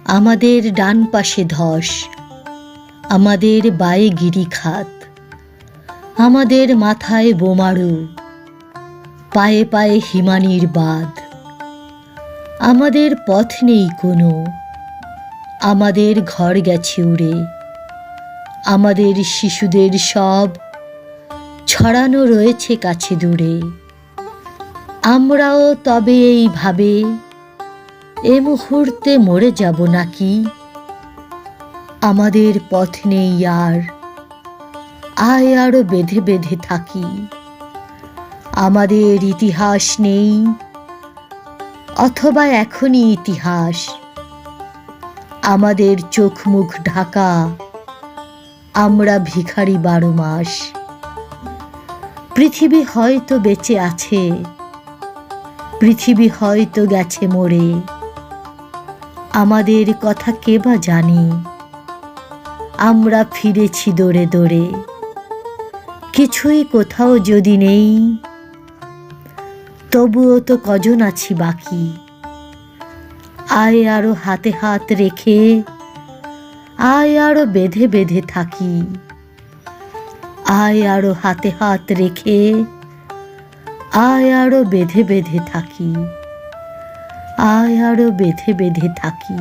আমাদের ডান পাশে ধস, আমাদের বায়ে গিরিখাত, আমাদের মাথায় বোমারু, পায়ে পায়ে হিমানির বাঁধ। আমাদের পথ নেই কোনো, আমাদের ঘর গেছে উড়ে, আমাদের শিশুদের সব ছড়ানো রয়েছে কাছে দূরে। আমরাও তবে এইভাবে এ মুহূর্তে মরে যাব নাকি? আমাদের পথ নেই আর, আয় আরো বেঁধে বেঁধে থাকি। আমাদের ইতিহাস নেই, অথবা এখনই ইতিহাস। আমাদের চোখ মুখ ঢাকা, আমরা ভিখারি 12 মাস। পৃথিবী হয়তো বেঁচে আছে, পৃথিবী হয়তো গেছে মরে, আমাদের কথা কে বা জানে। আমরা ফিরেছি দৌড়ে দৌড়ে, কিছুই কোথাও যদি নেই, তবুও তো কজন আছি বাকি। আয় আরো হাতে হাত রেখে, আয় আরো বেঁধে বেঁধে থাকি। আয় আরো হাতে হাত রেখে, আয় আরো বেঁধে বেঁধে থাকি। আয় আরো বেঁধে বেঁধে থাকি।